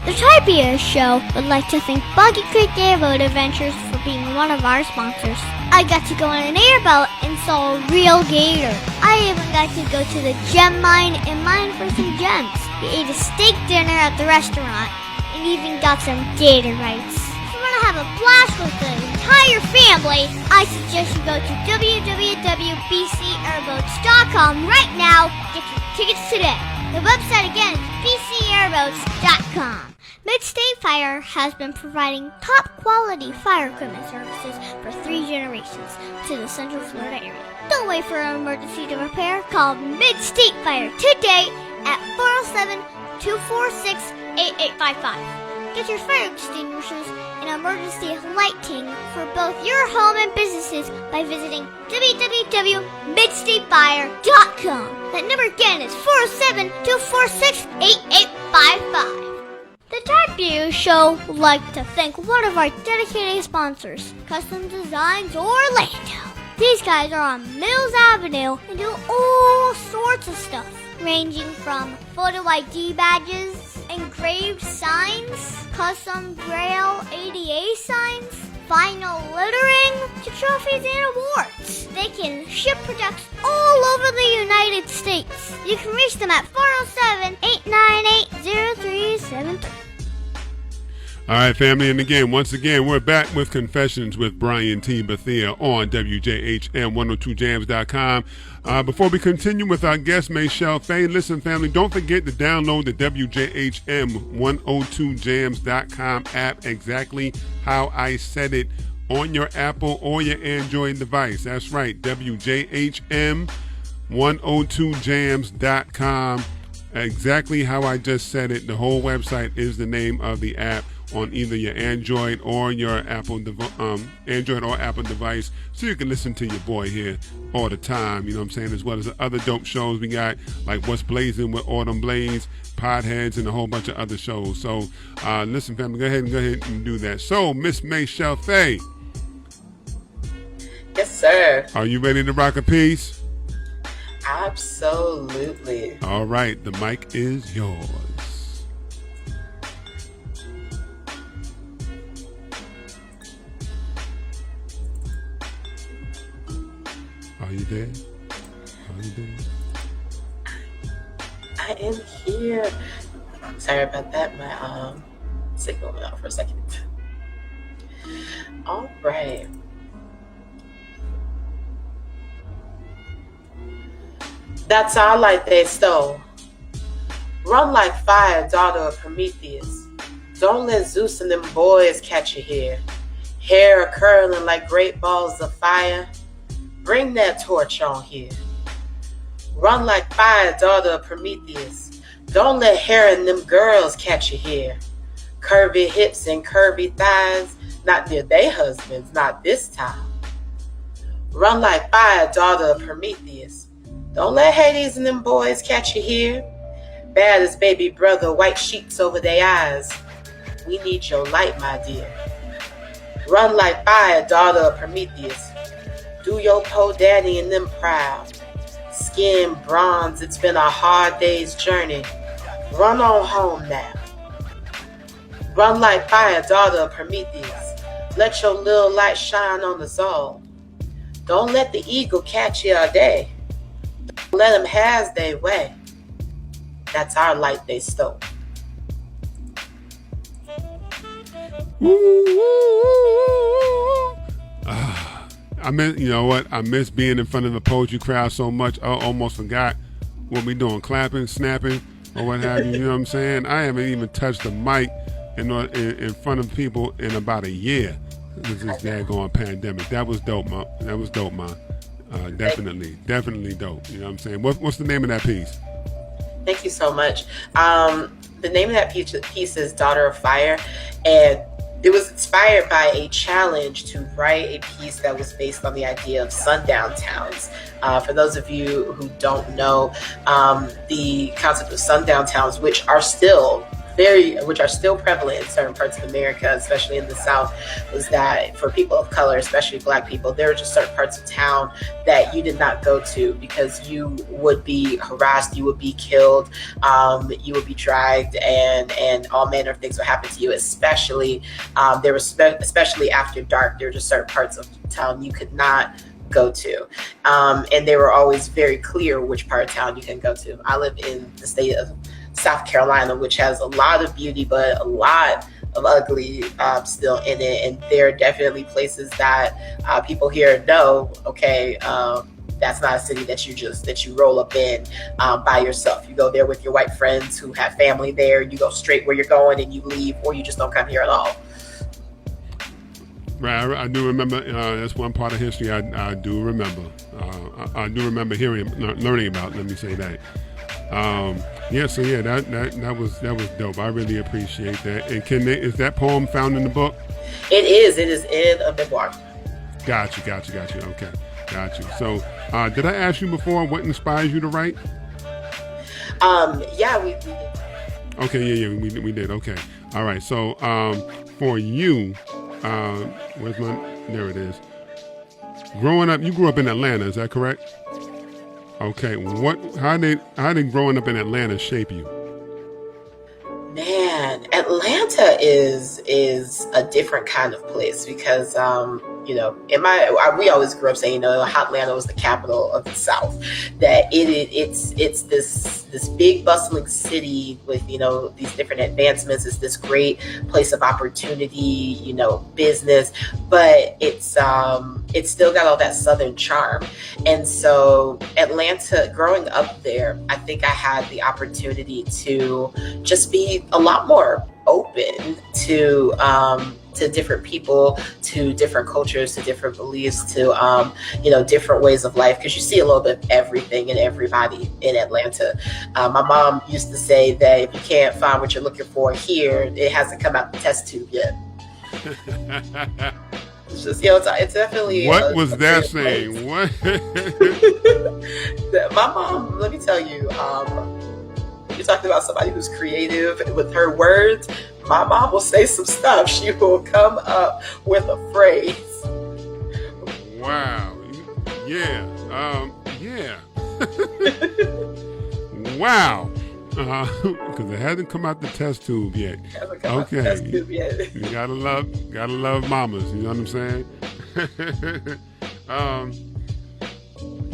The Tribia Show would like to thank Boggy Creek Airboat Adventures for being one of our sponsors. I got to go on an airboat and saw a real gator. I even got to go to the gem mine and mine for some gems. We ate a steak dinner at the restaurant and even got some gator bites. If you want to have a blast with the entire family, I suggest you go to www.bcairboats.com right now. Get your tickets today. The website again is bcairboats.com. Mid-State Fire has been providing top-quality fire equipment services for 3 generations to the Central Florida area. Don't wait for an emergency to repair. Call Mid-State Fire today at 407-246-8855. Get your fire extinguishers and emergency lighting for both your home and businesses by visiting www.midstatefire.com. That number again is 407-246-8855. The Type U Show would like to thank one of our dedicated sponsors, Custom Designs Orlando. These guys are on Mills Avenue and do all sorts of stuff, ranging from photo ID badges, engraved signs, custom Braille ADA signs, vinyl lettering, to trophies and awards. They can ship products all over the United States. You can reach them at 407-898-0373. All right, family, and once again, we're back with Confessions with Brian T. Bethea on WJHM102jams.com. Before we continue with our guest, Michelle Faye, listen, family, don't forget to download the WJHM102jams.com app exactly how I said it on your Apple or your Android device. That's right, WJHM102jams.com. Exactly how I just said it. The whole website is the name of the app on either your Android or your Android or Apple device, so you can listen to your boy here all the time, you know what I'm saying, as well as the other dope shows we got, like What's Blazing with Autumn Blaze, Podheads, and a whole bunch of other shows. So listen, family, go ahead and do that. So, Miss Michelle Faye. Yes, sir. Are you ready to rock a piece? Absolutely. All right, the mic is yours. Are you there? Are you there? I am here. Sorry about that. My signal went out for a second. All right. That's our light they stole. Run like fire, daughter of Prometheus. Don't let Zeus and them boys catch you here. Hair curling like great balls of fire. Bring that torch on here. Run like fire, daughter of Prometheus. Don't let hair and them girls catch you here. Curvy hips and curvy thighs, not near they husbands, not this time. Run like fire, daughter of Prometheus. Don't let Hades and them boys catch you here. Bad as baby brother, white sheets over their eyes. We need your light, my dear. Run like fire, daughter of Prometheus. Do your po daddy and them proud. Skin bronze, it's been a hard day's journey. Run on home now. Run like fire, daughter of Prometheus. Let your little light shine on us all. Don't let the eagle catch you all day. Don't let them have their way. That's our light they stole. I miss being in front of the poetry crowd so much. I almost forgot what we doing, clapping, snapping, or what have you. You know what I'm saying? I haven't even touched the mic in front of people in about a year. This is daggone pandemic. That was dope, man. That was dope, man. Definitely dope. You know what I'm saying? What's the name of that piece? Thank you so much. The name of that piece is Daughter of Fire, and it was inspired by a challenge to write a piece that was based on the idea of sundown towns. For those of you who don't know, the concept of sundown towns, which are still prevalent in certain parts of America, especially in the South, was that for people of color, especially Black people, there were just certain parts of town that you did not go to because you would be harassed, you would be killed, you would be dragged, and all manner of things would happen to you. Especially especially after dark, there were just certain parts of town you could not go to, and they were always very clear which part of town you can go to. I live in the state of South Carolina, which has a lot of beauty, but a lot of ugly still in it. And there are definitely places that people here know, okay, that's not a city that you roll up in by yourself. You go there with your white friends who have family there. You go straight where you're going and you leave, or you just don't come here at all. Right, I do remember. That's one part of history I do remember. I do remember learning about. Let me say that. That was dope. I really appreciate that. And is that poem found in the book? It is in a memoir. Got you. Okay, got you. So, did I ask you before what inspires you to write? Yeah, we did. Okay, we did. Okay, all right. So, for you, there it is. Growing up, you grew up in Atlanta, is that correct? Okay, how did growing up in Atlanta shape you? Man, Atlanta is a different kind of place because we always grew up saying, Atlanta was the capital of the South. That it's this big bustling city with these different advancements. It's this great place of opportunity, business, but it's still got all that Southern charm. And so Atlanta, growing up there, I think I had the opportunity to just be a lot more open to different people, to different cultures, to different beliefs, to different ways of life, because you see a little bit of everything and everybody in Atlanta. My mom used to say that if you can't find what you're looking for here, it hasn't come out the test tube yet. It's just, it's definitely. What was that saying? What? My mom, let me tell you, you're talking about somebody who's creative with her words. My mom will say some stuff. She will come up with a phrase. Wow. Yeah. Yeah. Wow. Because it hasn't come out the test tube yet. Okay. Test tube yet. You gotta love mamas. You know what I'm saying?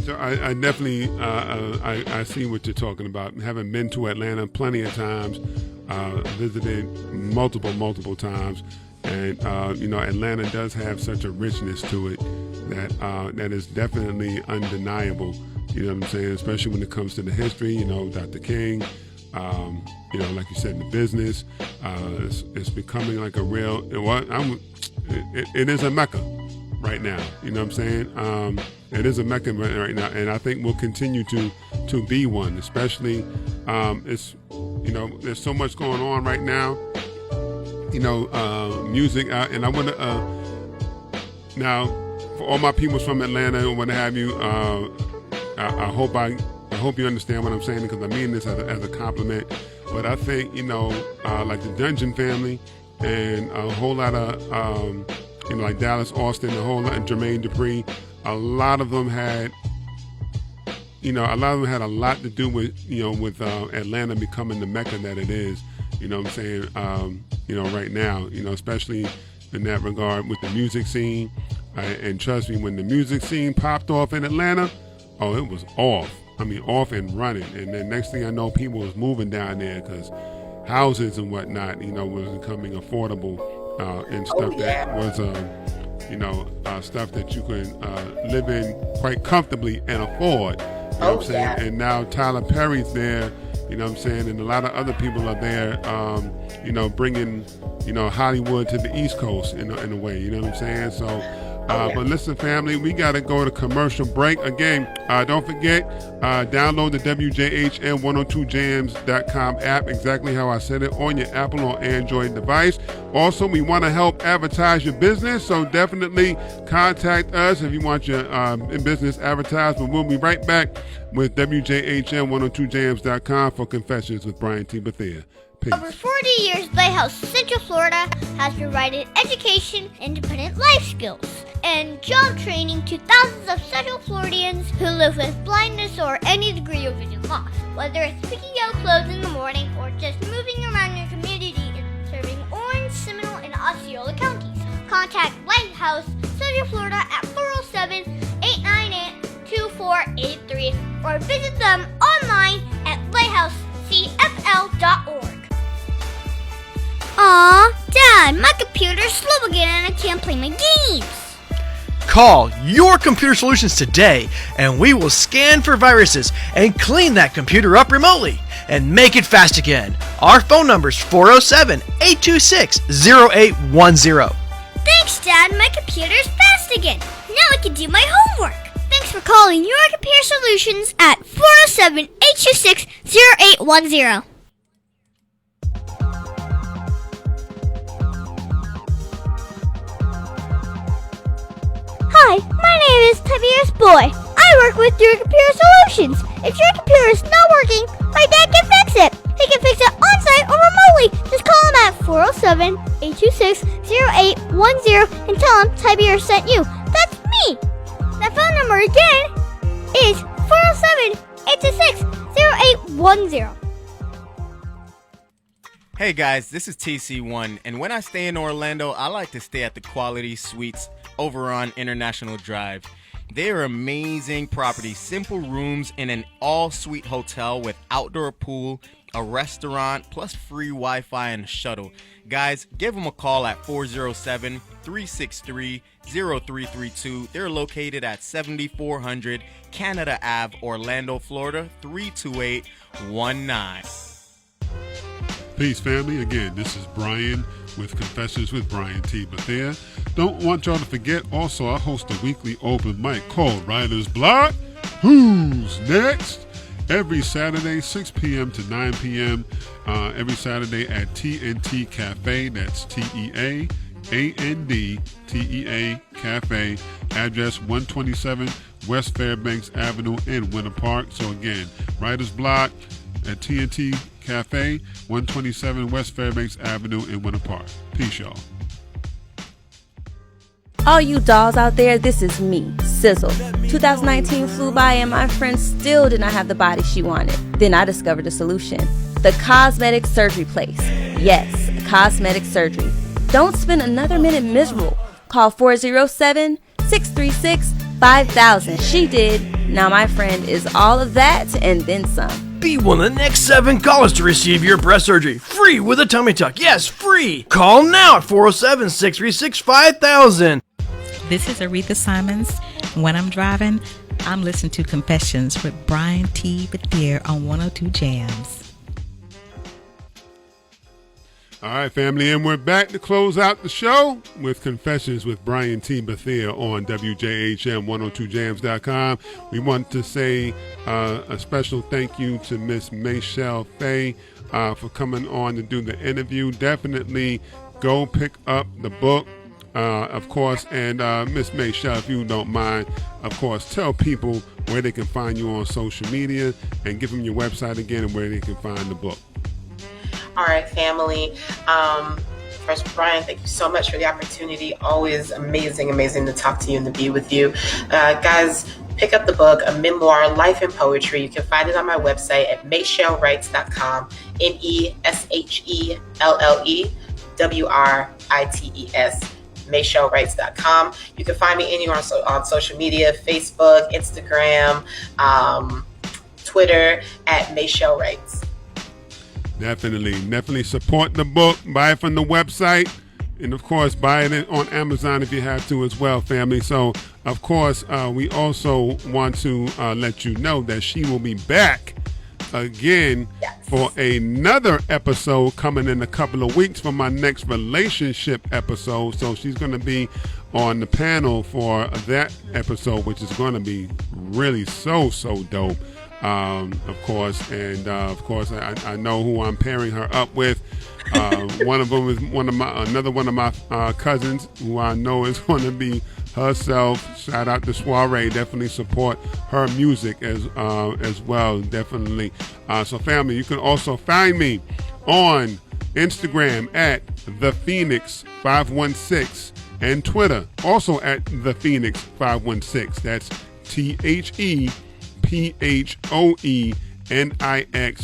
So I definitely I see what you're talking about. Having been to Atlanta plenty of times, visited multiple times, and Atlanta does have such a richness to it that is definitely undeniable. You know what I'm saying? Especially when it comes to the history. Dr. King. Like you said, the business. It's becoming like a real. It is a mecca right now. You know what I'm saying? It is a mecca right now, and I think we'll continue to be one. Especially, there's so much going on right now. Music, and I want to now for all my people from Atlanta and what have you. I hope you understand what I'm saying, because I mean this as a compliment. But I think like the Dungeon family and a whole lot of like Dallas Austin, a whole lot, and Jermaine Dupri. A lot of them had a lot to do with with Atlanta becoming the mecca that it is. You know what I'm saying? Right now, especially in that regard with the music scene. And trust me, when the music scene popped off in Atlanta, it was off. I mean, off and running. And then next thing I know, people was moving down there because houses and whatnot, was becoming affordable and stuff that was, stuff that you could live in quite comfortably and afford. You know what I'm saying? Yeah. And now Tyler Perry's there, you know what I'm saying? And a lot of other people are there, bringing, Hollywood to the East Coast in a way, you know what I'm saying? So But listen, family, we got to go to commercial break. Again, don't forget, download the WJHN102jams.com app, exactly how I said it, on your Apple or Android device. Also, we want to help advertise your business, so definitely contact us if you want your business advertised. But we'll be right back with WJHN102jams.com for Confessions with Brian T. Bethea. Peace. Over 40 years, Lighthouse Central Florida has provided education, independent life skills, and job training to thousands of Central Floridians who live with blindness or any degree of vision loss. Whether it's picking out clothes in the morning or just moving around your community and serving Orange, Seminole, and Osceola counties, contact Lighthouse Central Florida at 407-898-2483 or visit them online at lighthousecfl.org. Aw, Dad, my computer's slow again and I can't play my games. Call Your Computer Solutions today and we will scan for viruses and clean that computer up remotely and make it fast again. Our phone number is 407-826-0810. Thanks, Dad, my computer's fast again. Now I can do my homework. Thanks for calling Your Computer Solutions at 407-826-0810. Hi, my name is Tiberius Boy. I work with Your Computer Solutions. If your computer is not working, my dad can fix it. He can fix it on-site or remotely. Just call him at 407-826-0810 and tell him Tiberius sent you. That's me. The phone number again is 407-826-0810. Hey guys, this is TC1, and when I stay in Orlando, I like to stay at the Quality Suites over on International Drive. They are amazing properties, simple rooms in an all-suite hotel with outdoor pool, a restaurant, plus free Wi-Fi and a shuttle. Guys, give them a call at 407-363-0332. They're located at 7400 Canada Ave, Orlando, Florida, 32819. Peace, family. Again, this is Brian with Confessions with Brian T. Bethea. Don't want y'all to forget, also, I host a weekly open mic called Writer's Block. Who's next? Every Saturday, 6 p.m. to 9 p.m. Every Saturday at TNT Cafe. That's TEAAND TEA Cafe. Address 127 West Fairbanks Avenue in Winter Park. So again, Writer's Block at TNT Cafe, 127 West Fairbanks Avenue in Winter Park. Peace, y'all. All you dolls out there, this is me, Sizzle. 2019 flew by and my friend still did not have the body she wanted. Then I discovered a solution. The cosmetic surgery place. Yes, cosmetic surgery. Don't spend another minute miserable. Call 407-636-5000. She did. Now my friend is all of that and then some. Be one of the next 7 callers to receive your breast surgery. Free with a tummy tuck. Yes, free. Call now at 407-636-5000. This is Aretha Simons. When I'm driving, I'm listening to Confessions with Brian T. Bethea on 102 Jams. All right, family, and we're back to close out the show with Confessions with Brian T. Bethea on WJHN102jams.com. We want to say a special thank you to Miss Michelle Fay for coming on to do the interview. Definitely go pick up the book, of course, and Miss Michelle, if you don't mind, of course, tell people where they can find you on social media and give them your website again and where they can find the book. All right, family. First, Brian, thank you so much for the opportunity. Always amazing to talk to you and to be with you. Guys, pick up the book, A Memoir, Life in Poetry. You can find it on my website at meshellwrites.com, MESHELLEWRITES, meshellwrites.com. You can find me anywhere on social media, Facebook, Instagram, Twitter, at meshellwrites. Definitely support the book. Buy it from the website. And, of course, buy it on Amazon if you have to as well, family. So, of course, we also want to let you know that she will be back again for another episode coming in a couple of weeks for my next relationship episode. So she's going to be on the panel for that episode, which is going to be really so dope. Of course, I know who I'm pairing her up with. One of them is another one of my cousins who I know is going to be herself. Shout out to Soiree. Definitely support her music as well. Definitely. So family, you can also find me on Instagram at The Phoenix 516 and Twitter also at The Phoenix 516. That's ThePhoenix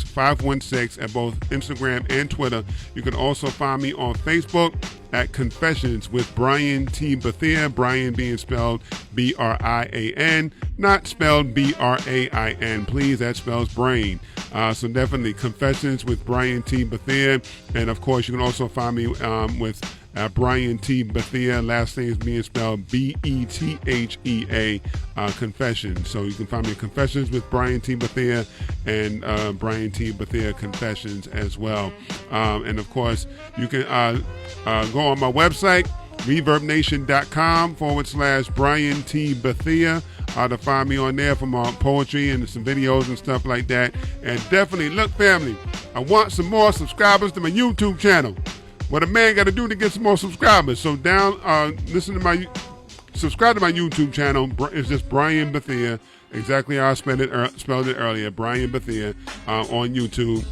516 at both Instagram and Twitter. You can also find me on Facebook at Confessions with Brian T. Bethea, Brian being spelled Brian, not spelled Brain. Please, that spells brain. So definitely Confessions with Brian T. Bethea. And of course, you can also find me with Brian T. Bethea. Last name is being spelled Bethea, Confessions. So you can find me at Confessions with Brian T. Bethea and Brian T. Bethea Confessions as well. And of course, you can go on my website, ReverbNation.com/Brian T. Bethea. To find me on there for my poetry and some videos and stuff like that. And definitely, look, family, I want some more subscribers to my YouTube channel. What a man got to do to get some more subscribers. So subscribe to my YouTube channel. It's just Brian Bethea, exactly how I spelled it earlier, Brian Bethea on YouTube.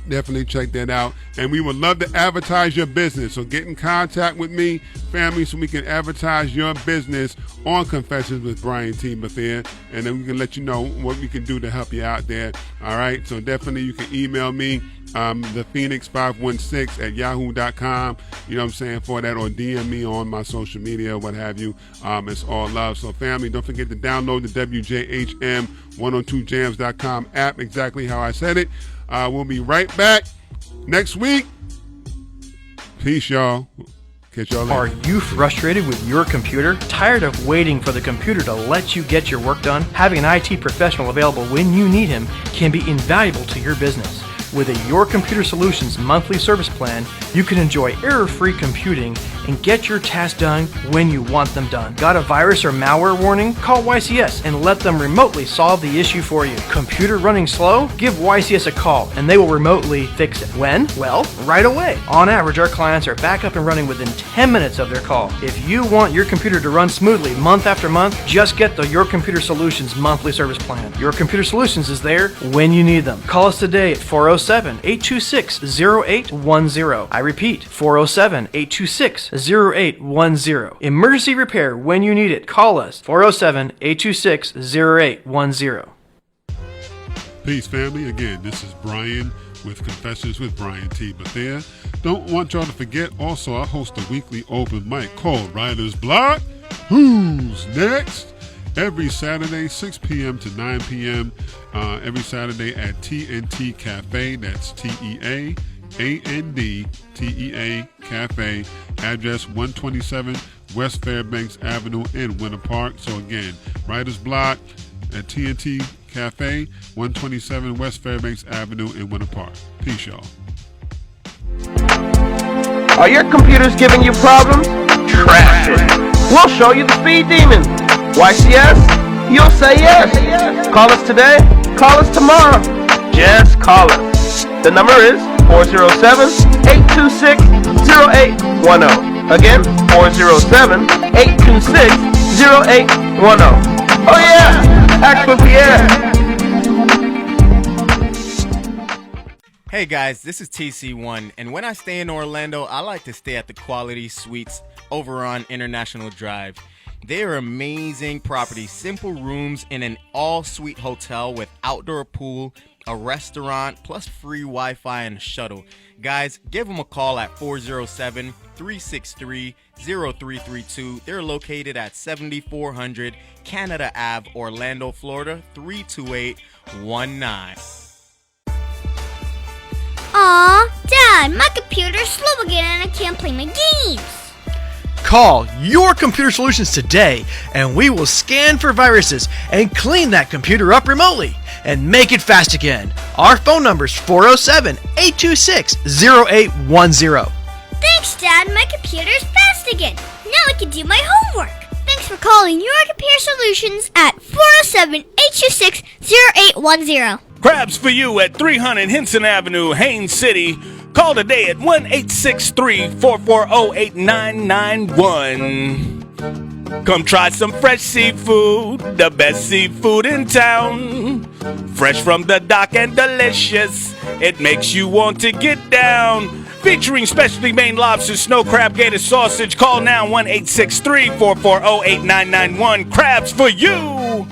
Definitely check that out. And we would love to advertise your business. So get in contact with me, family, so we can advertise your business on Confessions with Brian T. Bethea. And then we can let you know what we can do to help you out there. All right. So definitely you can email me, thephoenix516@yahoo.com. You know what I'm saying, for that, or DM me on my social media, what have you. It's all love. So family, don't forget to download the WJHM102jams.com app, exactly how I said it. We'll be right back next week. Peace, y'all. Catch y'all later. Are you frustrated with your computer? Tired of waiting for the computer to let you get your work done? Having an IT professional available when you need him can be invaluable to your business. With a Your Computer Solutions monthly service plan, you can enjoy error-free computing and get your tasks done when you want them done. Got a virus or malware warning? Call YCS and let them remotely solve the issue for you. Computer running slow? Give YCS a call and they will remotely fix it. When? Well, right away. On average, our clients are back up and running within 10 minutes of their call. If you want your computer to run smoothly month after month, just get the Your Computer Solutions monthly service plan. Your Computer Solutions is there when you need them. Call us today at 407-826-0810. I repeat, 407-826-0810. Emergency repair when you need it. Call us, 407-826-0810. Peace, family. Again, this is Brian with Confessions with Brian T. Bethea. Don't want y'all to forget, also, I host a weekly open mic called Writer's Block. Who's next? Every Saturday, 6 p.m. to 9 p.m. Every Saturday at TNT Cafe. That's TEAAND TEA Cafe. Address 127 West Fairbanks Avenue in Winter Park. So again, Writer's Block at TNT Cafe, 127 West Fairbanks Avenue in Winter Park. Peace, y'all. Are your computers giving you problems? Trash it. We'll show you the speed demon. YCS? You'll say yes. Call us today. Call us tomorrow. Just call us. The number is 407-826-0810. Again, 407-826-0810. Oh yeah! Act with Pierre. Hey guys, this is TC1, and when I stay in Orlando, I like to stay at the Quality Suites over on International Drive. They are amazing properties, simple rooms in an all-suite hotel with outdoor pool, a restaurant, plus free Wi-Fi and a shuttle. Guys, give them a call at 407-363-0332. They're located at 7400 Canada Ave, Orlando, Florida, 32819. Aw, Dad, my computer's slow again and I can't play my games. Call Your Computer Solutions today, and we will scan for viruses and clean that computer up remotely and make it fast again. Our phone number is 407-826-0810. Thanks, Dad. My computer's fast again. Now I can do my homework. Thanks for calling Your Computer Solutions at 407-826-0810. Crabs for you at 300 Henson Avenue, Haines City. Call today at 1-863-440-8991. Come try some fresh seafood, the best seafood in town. Fresh from the dock and delicious, it makes you want to get down. Featuring specialty Maine lobster, snow crab, gator sausage. Call now 1-863-440-8991. Crabs for you.